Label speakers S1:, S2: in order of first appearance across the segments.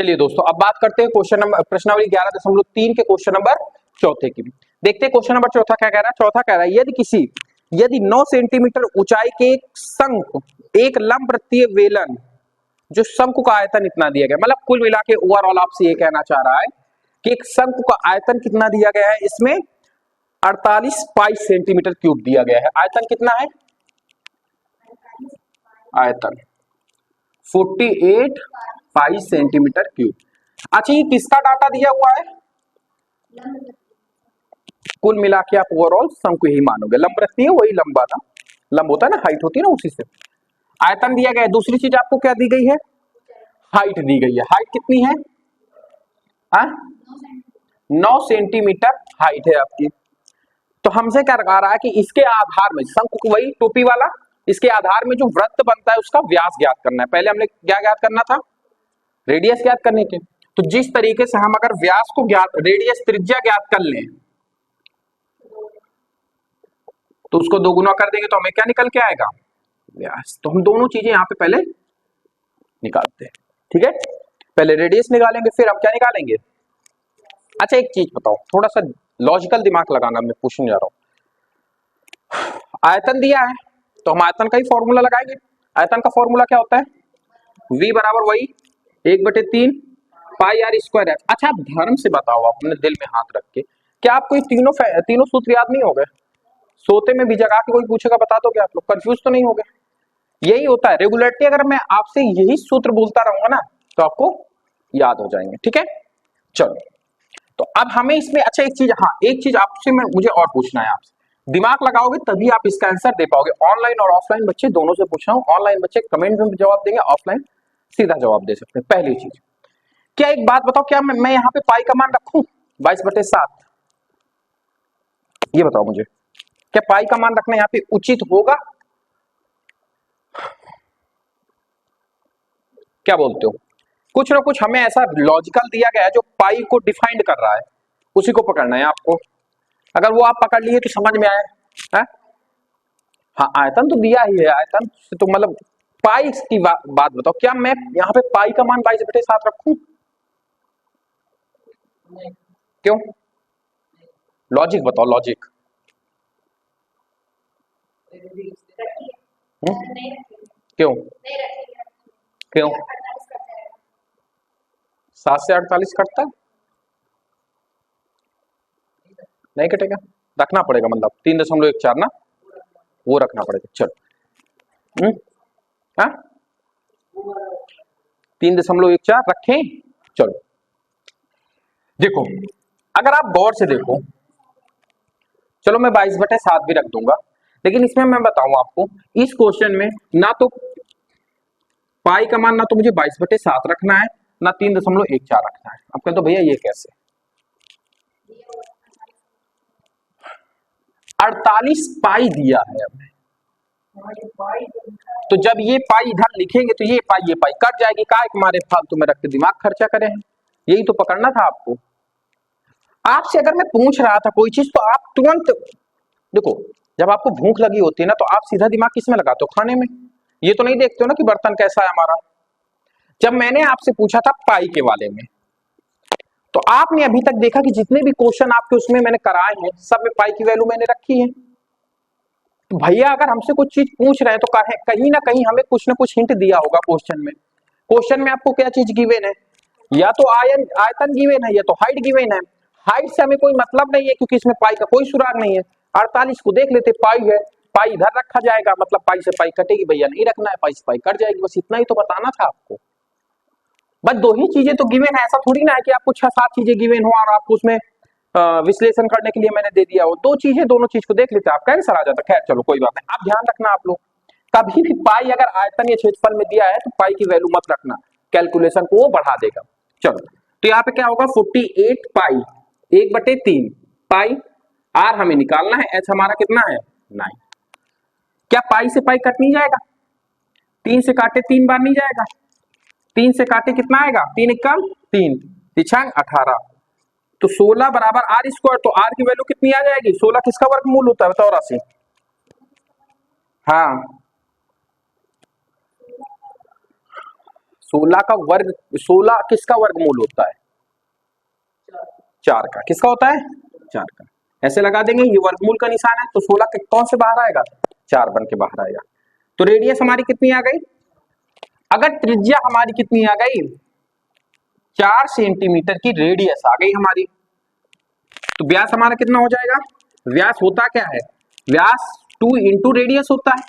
S1: चलिए दोस्तों, अब बात करते हैं क्वेश्चन नंबर प्रश्नावली 11.3 के क्वेश्चन नंबर चौथे की। देखते हैं क्वेश्चन नंबर चौथा क्या कह रहा है। चौथा कह रहा है यदि 9 सेंटीमीटर ऊंचाई के एक शंकु, एक लंबवृत्तीय वेलन, जो शंकु का आयतन इतना दिया गया, मतलब कुल मिला के ओवरऑल आपसे ये कहना चाह रहा है कि एक शंकु का आयतन कितना दिया गया है, इसमें 48 पाई सेंटीमीटर क्यूब दिया गया है। आयतन कितना है? आयतन 48 पाई सेंटीमीटर क्यूब। अच्छा, ये किसका डाटा दिया हुआ है? कुल मिला के आप ओवरऑल शंकु ही मानोगे। लंबवृत्तीय वही लंबा ना, लंब होता है ना, हाइट होती है ना, उसी से आयतन दिया गया है। दूसरी चीज आपको क्या दी गई है? हाइट दी गई है। हाइट कितनी है? 9 सेंटीमीटर हाइट है आपकी। तो हमसे क्या लगा रहा है कि इसके आधार में शंकु, वही टोपी वाला, इसके आधार में जो वृत्त बनता है उसका व्यास ज्ञात करना है। पहले हमने क्या ज्ञात करना था? रेडियस ज्ञात करने के। तो जिस तरीके से हम अगर व्यास को ज्ञात, रेडियस त्रिज्या ज्ञात कर लें तो उसको दो गुना कर देंगे तो हमें क्या निकल के आएगा? व्यास। तो हम दोनों चीजें यहां पे पहले निकालते हैं, ठीक है। पहले रेडियस निकालेंगे, फिर हम क्या निकालेंगे? अच्छा, एक चीज बताओ, थोड़ा सा लॉजिकल दिमाग लगाना, मैं पूछने जा रहा हूं। आयतन दिया है तो हम आयतन का ही फॉर्मूला लगाएंगे। आयतन का फॉर्मूला क्या होता है? v बराबर वही 1/3 पाई आर स्क्वायर है। अच्छा, आप धर्म से बताओ, अपने दिल में हाथ रख के, क्या आपको ये तीनों सूत्र याद नहीं हो गए? सोते में भी जगा के कोई पूछेगा बता दो, क्या आप लोग कंफ्यूज तो नहीं हो गए? यही होता है रेगुलरिटी। अगर मैं आपसे यही सूत्र बोलता रहूंगा ना तो आपको याद हो जाएंगे, ठीक है। चलो, तो अब हमें इसमें, अच्छा एक चीज, हाँ एक चीज आपसे मुझे और पूछना है आपसे, दिमाग लगाओगे तभी आप इसका आंसर दे पाओगे। ऑनलाइन और ऑफलाइन बच्चे दोनों से पूछ रहा हूँ। ऑनलाइन बच्चे कमेंट में जवाब देंगे, ऑफलाइन सीधा जवाब दे सकते हैं। पहली चीज, क्या एक बात बताओ, क्या मैं यहाँ पे पाई का मान रखूं 22/7? ये बताओ मुझे, क्या पाई का मान रखना यहाँ पे उचित होगा? क्या बोलते हो? कुछ ना कुछ हमें ऐसा लॉजिकल दिया गया है जो पाई को डिफाइंड कर रहा है, उसी को पकड़ना है आपको। अगर वो आप पकड़ लिए तो समझ में आए है? हाँ, आयतन तो दिया ही है, आयतन से तो मतलब पाई की बात बताओ, क्या मैं यहाँ पे पाई का मान 22/7 रखूं? क्यों? लॉजिक बताओ, लॉजिक। क्यों? क्यों? 7 से 48 कटता है? नहीं कटेगा, रखना पड़ेगा, मतलब 3.14 ना, वो रखना पड़ेगा। चलो, हाँ 3.14 रखें। चलो देखो, अगर आप गौर से देखो, चलो मैं 22/7 भी रख दूंगा, लेकिन इसमें मैं बताऊं आपको, इस क्वेश्चन में ना तो पाई का मान, ना तो मुझे 22/7 रखना है, ना 3.14 रखना है। आप कहते हो भैया ये कैसे? 48 पाई दिया है हमने, तो जब ये पाई इधर लिखेंगे तो ये पाई कट जाएगी। काय हमारे फालतू में रख के दिमाग खर्चा करें, यही तो पकड़ना था आपको। आपसे अगर मैं पूछ रहा था कोई चीज तो आप तुरंत देखो, जब आपको भूख लगी होती है ना तो आप सीधा दिमाग किसमें लगाते हो? खाने में। ये तो नहीं देखते हो ना कि बर्तन कैसा है हमारा। जब मैंने आपसे पूछा था पाई के बारे में, तो आपने अभी तक देखा कि जितने भी क्वेश्चन आपके उसमें मैंने कराए हैं, सब में पाई की वैल्यू मैंने रखी है। तो भैया अगर हमसे कुछ चीज पूछ रहे हैं तो कहीं ना कहीं हमें कुछ ना कुछ हिंट दिया होगा क्वेश्चन में। क्वेश्चन में आपको क्या चीज गिवन है? या तो आयतन गिवन है, या तो हाइट गिवन है। हाइट से हमें कोई मतलब नहीं है क्योंकि इसमें पाई का कोई सुराग नहीं है। 48 को देख लेते, पाई है, पाई इधर रखा जाएगा, मतलब पाई से पाई कटेगी, भैया नहीं रखना है, पाई से पाई कट जाएगी, बस इतना ही तो बताना था आपको। बस दो ही चीजें तो गिवन है, ऐसा थोड़ी ना है कि आपको 6-7 चीजें गिवन हो और आपको उसमें विश्लेषण करने के लिए मैंने दे दिया हो। दो चीजें, दोनों चीज को देख लेते आपका आंसर आ जाता। खैर चलो कोई बात नहीं, आप ध्यान रखना, आप लोग कभी भी पाई अगर आयतन या क्षेत्रफल में दिया है तो पाई की वैल्यू मत रखना, कैलकुलेशन को वो बढ़ा देगा। चलो, तो यहाँ पे क्या होगा? 48 पाई 1/3 पाई, आर हमें निकालना है, एच हमारा कितना है? 9। क्या पाई से पाई कट नहीं जाएगा? 3 से काटे 3 बार नहीं जाएगा? 3 से काटे कितना आएगा? 3 एकम 3, 3 18, तो 16 बराबर आर स्क्वायर। तो आर की वैल्यू कितनी आ जाएगी? 16 किसका वर्गमूल होता है? 84। हाँ, 16 का वर्ग, 16 किसका वर्गमूल होता है? 4 का। किसका होता है? 4 का। ऐसे लगा देंगे, ये वर्गमूल का निशान है, तो 16 के कौन से बाहर आएगा? 4 बन के बाहर आएगा। तो रेडियस हमारी कितनी आ गई? अगर त्रिज्या हमारी कितनी आ गई? 4 सेंटीमीटर की रेडियस आ गई हमारी, तो व्यास हमारा कितना हो जाएगा? व्यास होता क्या है? व्यास 2 इंटू रेडियस होता है।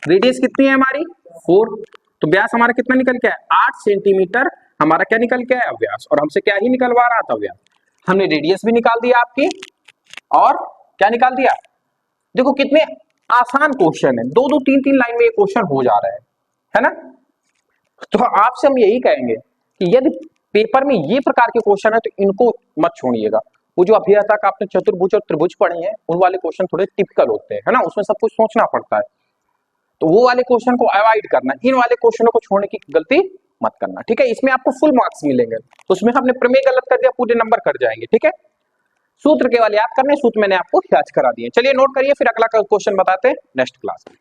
S1: रेडियस कितनी है हमारी? 4। तो व्यास हमारा कितना निकल के आया? 8 सेंटीमीटर हमारा क्या निकल के आया? व्यास। और हमसे क्या ही निकलवा रहा था? व्यास। हमने रेडियस भी निकाल दिया आपकी, और क्या निकाल दिया? देखो कितने आसान क्वेश्चन है, 2-2 3-3 लाइन में ये क्वेश्चन हो जा रहा है ना? तो आपसे हम यही कहेंगे कि यदि पेपर में ये प्रकार के क्वेश्चन है तो इनको मत छोड़िएगा। वो जो अभी तक आपने चतुर्भुज और त्रिभुज पढ़े हैं, उन वाले क्वेश्चन थोड़े टिपिकल होते हैं, है ना? उसमें सब कुछ सोचना पड़ता है, तो वो वाले क्वेश्चन को अवॉइड करना, इन वाले क्वेश्चनों को छोड़ने की गलती मत करना, ठीक है? इसमें आपको फुल मार्क्स मिलेंगे। तो उसमें हमने प्रमेय गलत कर दिया, पूरे नंबर कट जाएंगे, ठीक है? सूत्र केवल याद करने, सूत्र मैंने आपको याद करा दिए। चलिए नोट करिए, फिर अगला क्वेश्चन बताते हैं नेक्स्ट क्लास में।